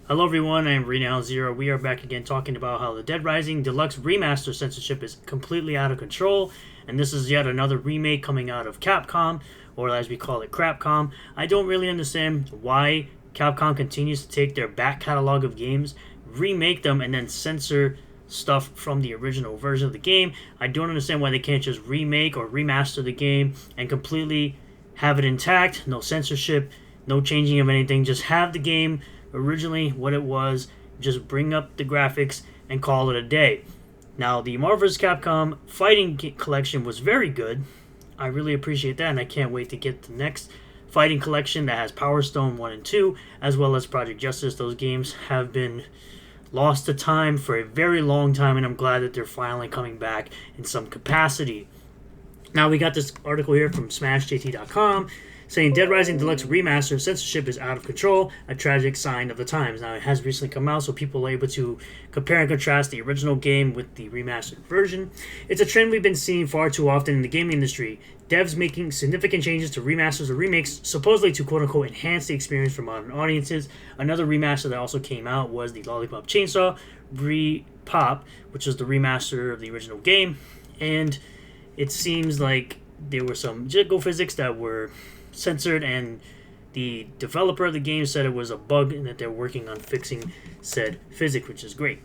Hello everyone, I am Renown Zero. We are back again talking about how the Dead Rising Deluxe Remaster censorship is completely out of control, and this is yet another remake coming out of Capcom, or as we call it, Crapcom. I don't really understand why Capcom continues to take their back catalog of games, remake them, and then censor stuff from the original version of the game. I don't understand why they can't just remake or remaster the game and completely have it intact, no censorship, no changing of anything, just have the game originally what it was, just bring up the graphics and call it a day. Now, the Marvel vs. Capcom Fighting Collection was very good. I really appreciate that, and I can't wait to get the next Fighting Collection that has Power Stone 1 and 2, as well as Project Justice. Those games have been lost to time for a very long time, and I'm glad that they're finally coming back in some capacity. Now, we got this article here from SmashJT.com saying Dead Rising Deluxe Remaster censorship is out of control, a tragic sign of the times. Now, it has recently come out, so people are able to compare and contrast the original game with the remastered version. It's a trend we've been seeing far too often in the gaming industry. Devs making significant changes to remasters or remakes, supposedly to quote-unquote enhance the experience for modern audiences. Another remaster that also came out was the Lollipop Chainsaw Re-Pop, which was the remaster of the original game. And it seems like there were some jiggle physics that were censored, and the developer of the game said it was a bug and that they're working on fixing said physics, which is great.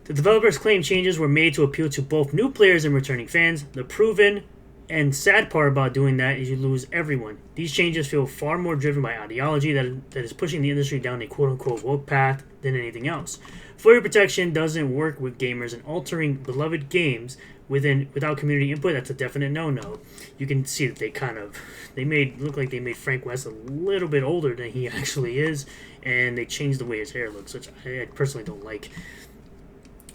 The developers claim changes were made to appeal to both new players and returning fans. The proven and sad part about doing that is you lose everyone. These changes feel far more driven by ideology that is pushing the industry down a quote-unquote woke path than anything else. FOIA protection doesn't work with gamers, and altering beloved games without community input, that's a definite no-no. You can see that they made Frank West a little bit older than he actually is, and they changed the way his hair looks, which I personally don't like.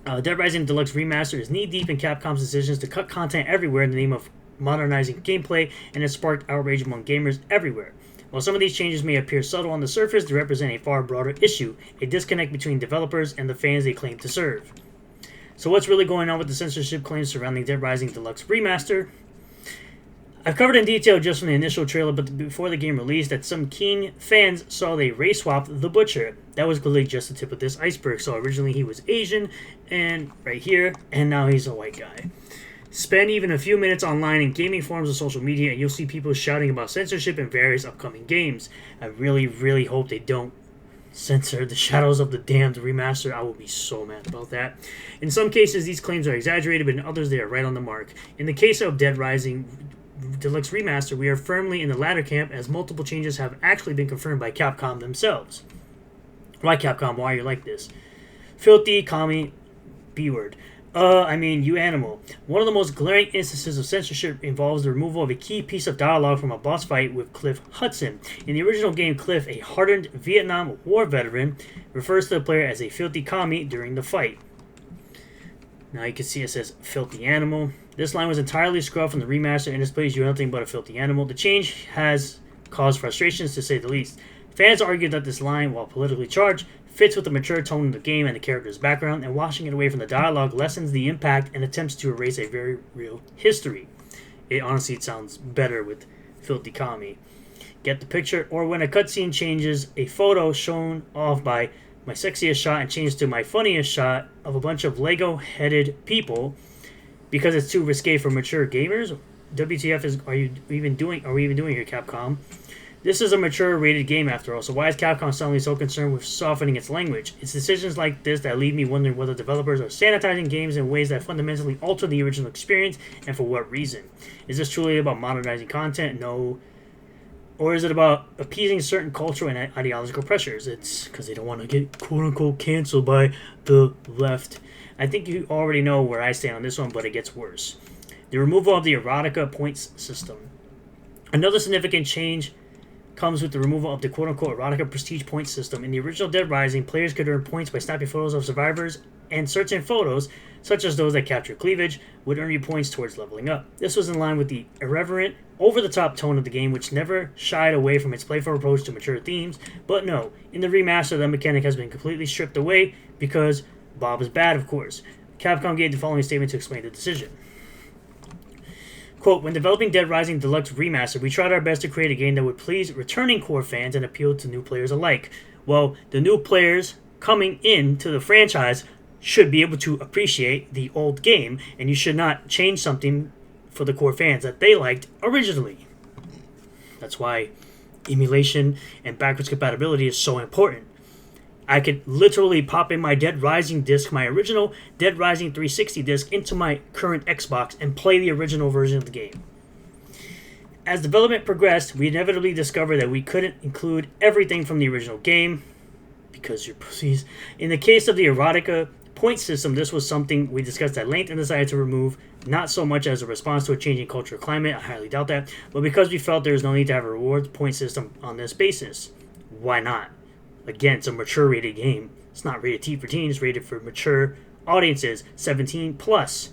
Dead Rising Deluxe Remaster is knee-deep in Capcom's decisions to cut content everywhere in the name of modernizing gameplay, and has sparked outrage among gamers everywhere. While some of these changes may appear subtle on the surface, they represent a far broader issue, a disconnect between developers and the fans they claim to serve. So what's really going on with the censorship claims surrounding Dead Rising Deluxe Remaster? I've covered in detail just from the initial trailer, but before the game released, that some keen fans saw they race swapped the Butcher. That was clearly just the tip of this iceberg. So originally he was Asian, and right here, and now he's a white guy. Spend even a few minutes online in gaming forums or social media, and you'll see people shouting about censorship in various upcoming games. I really, really hope they don't censor the Shadows of the Damned remaster. I will be so mad about that. In some cases, these claims are exaggerated, but in others, they are right on the mark. In the case of Dead Rising Deluxe Remaster, we are firmly in the latter camp, as multiple changes have actually been confirmed by Capcom themselves. Why, Capcom? Why are you like this? Filthy, call me B-word. You animal. One of the most glaring instances of censorship involves the removal of a key piece of dialogue from a boss fight with Cliff Hudson. In the original game, Cliff, a hardened Vietnam War veteran, refers to the player as a filthy commie during the fight. Now you can see it says filthy animal. This line was entirely scrubbed from the remaster and displays you nothing but a filthy animal. The change has caused frustrations, to say the least. Fans argue that this line, while politically charged, fits with the mature tone of the game and the character's background, and washing it away from the dialogue lessens the impact and attempts to erase a very real history. It sounds better with filthy commie. Get the picture? Or when a cutscene changes a photo shown off by my sexiest shot and changes to my funniest shot of a bunch of Lego-headed people because it's too risque for mature gamers? WTF are we even doing here, Capcom? This is a mature rated game after all, so why is Capcom suddenly so concerned with softening its language? It's decisions like this that leave me wondering whether developers are sanitizing games in ways that fundamentally alter the original experience, and for what reason. Is this truly about modernizing content? No. Or is it about appeasing certain cultural and ideological pressures? It's because they don't want to get quote-unquote canceled by the left. I think you already know where I stand on this one, but it gets worse. The removal of the erotica points system. Another significant change comes with the removal of the quote-unquote erotica prestige point system. In the original Dead Rising, players could earn points by snapping photos of survivors, and certain photos, such as those that capture cleavage, would earn you points towards leveling up. This was in line with the irreverent, over-the-top tone of the game, which never shied away from its playful approach to mature themes. But no, in the remaster, that mechanic has been completely stripped away because Bob is bad, of course. Capcom gave the following statement to explain the decision. Quote, when developing Dead Rising Deluxe Remaster, we tried our best to create a game that would please returning core fans and appeal to new players alike. Well, the new players coming into the franchise should be able to appreciate the old game, and you should not change something for the core fans that they liked originally. That's why emulation and backwards compatibility is so important. I could literally pop in my Dead Rising disc, my original Dead Rising 360 disc, into my current Xbox and play the original version of the game. As development progressed, we inevitably discovered that we couldn't include everything from the original game, because you're pussies. In the case of the erotica point system, this was something we discussed at length and decided to remove, not so much as a response to a changing cultural climate, I highly doubt that, but because we felt there was no need to have a rewards point system on this basis. Why not? Again, it's a mature rated game. It's not rated T for teen, it's rated for mature audiences, 17 plus.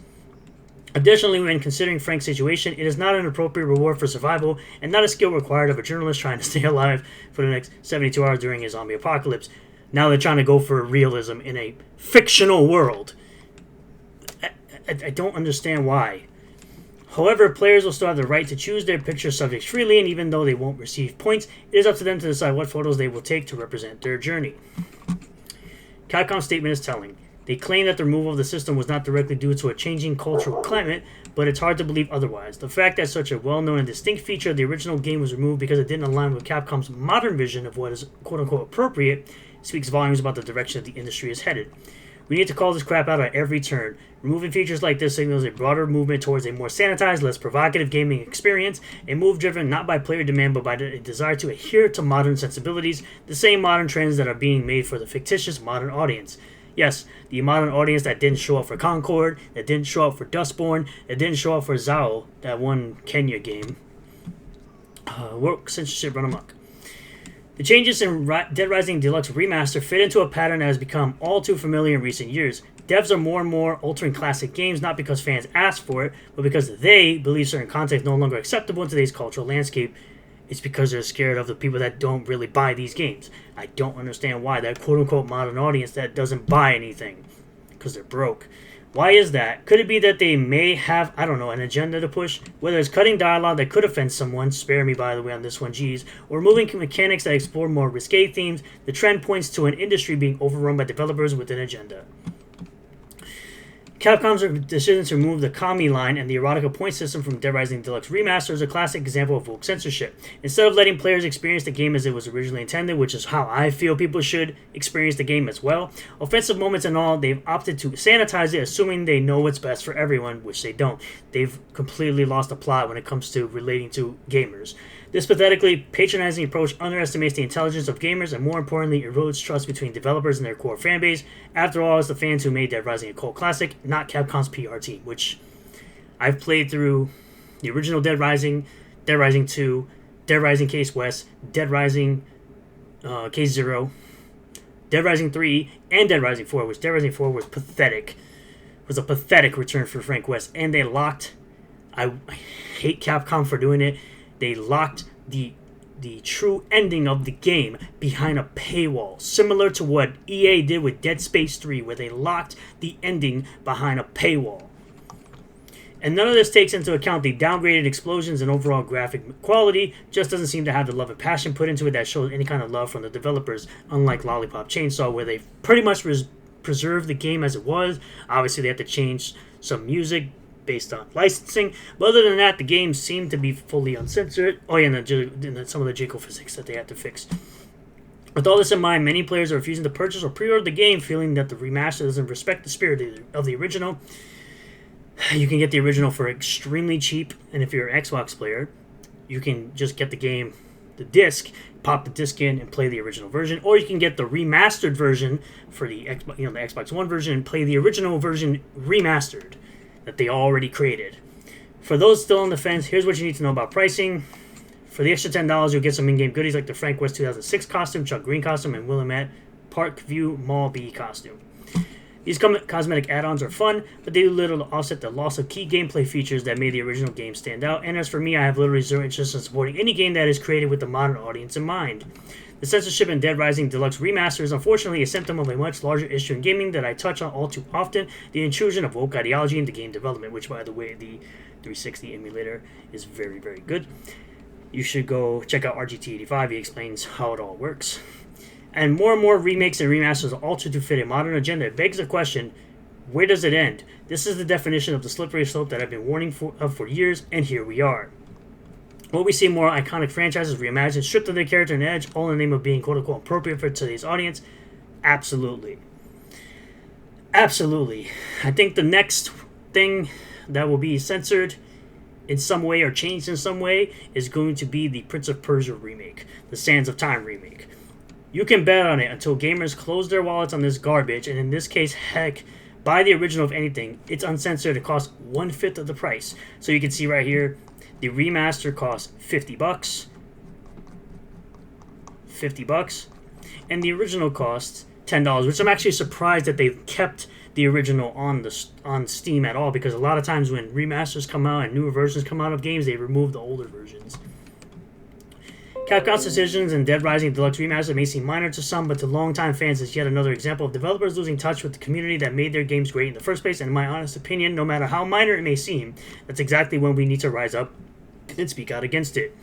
Additionally, when considering Frank's situation, it is not an appropriate reward for survival and not a skill required of a journalist trying to stay alive for the next 72 hours during a zombie apocalypse. Now they're trying to go for realism in a fictional world. I don't understand why. However, players will still have the right to choose their picture subjects freely, and even though they won't receive points, it is up to them to decide what photos they will take to represent their journey. Capcom's statement is telling. They claim that the removal of the system was not directly due to a changing cultural climate, but it's hard to believe otherwise. The fact that such a well-known and distinct feature of the original game was removed because it didn't align with Capcom's modern vision of what is quote-unquote appropriate speaks volumes about the direction that the industry is headed. We need to call this crap out at every turn. Removing features like this signals a broader movement towards a more sanitized, less provocative gaming experience, a move driven not by player demand but by a desire to adhere to modern sensibilities, the same modern trends that are being made for the fictitious modern audience. Yes, the modern audience that didn't show up for Concord, that didn't show up for Dustborn, that didn't show up for Zao, that one Kenya game. Woke censorship run amok. The changes in Dead Rising Deluxe Remaster fit into a pattern that has become all too familiar in recent years. Devs are more and more altering classic games not because fans ask for it, but because they believe certain content is no longer acceptable in today's cultural landscape. It's because they're scared of the people that don't really buy these games. I don't understand why that quote-unquote modern audience that doesn't buy anything. Because they're broke. Why is that? Could it be that they may have, I don't know, an agenda to push? Whether it's cutting dialogue that could offend someone, spare me by the way on this one, geez, or moving mechanics that explore more risque themes, the trend points to an industry being overrun by developers with an agenda. Capcom's decision to remove the Kami line and the erotica point system from Dead Rising Deluxe Remaster is a classic example of woke censorship. Instead of letting players experience the game as it was originally intended, which is how I feel people should experience the game as well, offensive moments and all, they've opted to sanitize it, assuming they know what's best for everyone, which they don't. They've completely lost the plot when it comes to relating to gamers. This pathetically patronizing approach underestimates the intelligence of gamers and, more importantly, erodes trust between developers and their core fanbase. After all, it's the fans who made Dead Rising a cult classic, not Capcom's PR team, which I've played through the original Dead Rising 2, Dead Rising Case West, Dead Rising Case Zero, Dead Rising 3, and Dead Rising 4, which Dead Rising 4 was pathetic. It was a pathetic return for Frank West, and they locked... I hate Capcom for doing it. They locked the true ending of the game behind a paywall, similar to what EA did with Dead Space 3, where they locked the ending behind a paywall. And none of this takes into account the downgraded explosions and overall graphic quality. Just doesn't seem to have the love and passion put into it that shows any kind of love from the developers, unlike Lollipop Chainsaw, where they've pretty much preserved the game as it was. Obviously, they have to change some music based on licensing, but other than that, the game seemed to be fully uncensored. Oh yeah, and some of the jiggle physics that they had to fix. With all this in mind, many players are refusing to purchase or pre-order the game, feeling that the remaster doesn't respect the spirit of the original. You can get the original for extremely cheap, and if you're an Xbox player, you can just get the game, the disc, pop the disc in and play the original version, or you can get the remastered version for the Xbox, the Xbox One version, and play the original version remastered that they already created. For those still on the fence, here's what you need to know about pricing. For the extra $10, you'll get some in-game goodies like the Frank West 2006 costume, Chuck Green costume, and Willamette Parkview Mall B costume. These cosmetic add-ons are fun, but they do little to offset the loss of key gameplay features that made the original game stand out, and as for me, I have literally zero interest in supporting any game that is created with the modern audience in mind. The censorship in Dead Rising Deluxe Remaster is unfortunately a symptom of a much larger issue in gaming that I touch on all too often, the intrusion of woke ideology into game development, which, by the way, the 360 emulator is very, very good. You should go check out RGT85, he explains how it all works. and more remakes and remasters are altered to fit a modern agenda. It begs the question, where does it end? This is the definition of the slippery slope that I've been warning for years, and here we are. Will we see more iconic franchises reimagined, stripped of their character and edge, all in the name of being quote-unquote appropriate for today's audience? Absolutely. Absolutely. I think the next thing that will be censored in some way or changed in some way is going to be the Prince of Persia remake, the Sands of Time remake. You can bet on it until gamers close their wallets on this garbage, and in this case, heck, buy the original of anything. It's uncensored. It costs 1/5 of the price. So you can see right here, the remaster costs $50. $50. And the original costs $10, which I'm actually surprised that they've kept the original on Steam at all, because a lot of times when remasters come out and newer versions come out of games, they remove the older versions. Capcom's decisions in Dead Rising Deluxe Remaster may seem minor to some, but to longtime fans it's yet another example of developers losing touch with the community that made their games great in the first place, and in my honest opinion, no matter how minor it may seem, that's exactly when we need to rise up and speak out against it.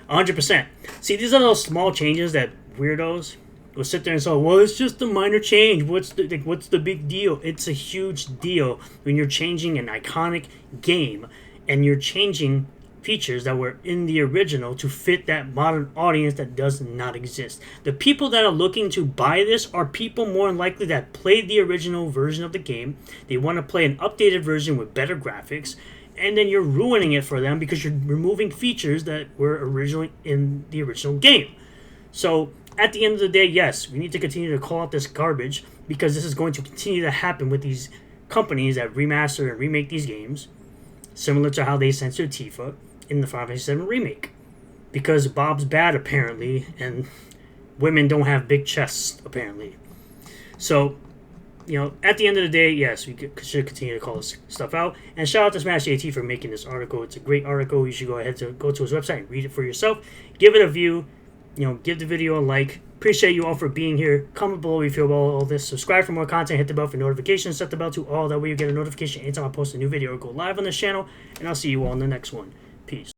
100%. See, these are those small changes that weirdos will sit there and say, well, it's just a minor change. What's the big deal? It's a huge deal when you're changing an iconic game and you're changing features that were in the original to fit that modern audience that does not exist. The people that are looking to buy this are people more than likely that played the original version of the game. They want to play an updated version with better graphics, and then you're ruining it for them because you're removing features that were originally in the original game. So at the end of the day, yes, we need to continue to call out this garbage, because this is going to continue to happen with these companies that remaster and remake these games, similar to how they censored Tifa in the Final Fantasy VII Remake. Because Bob's bad, apparently, and women don't have big chests, apparently. So, at the end of the day, yes, we should continue to call this stuff out. And shout out to Smash AT for making this article. It's a great article. You should go ahead to go to his website and read it for yourself. Give it a view. Give the video a like. Appreciate you all for being here. Comment below if you feel about all this. Subscribe for more content. Hit the bell for notifications. Set the bell to all. That way you get a notification anytime I post a new video or go live on this channel. And I'll see you all in the next one. Peace.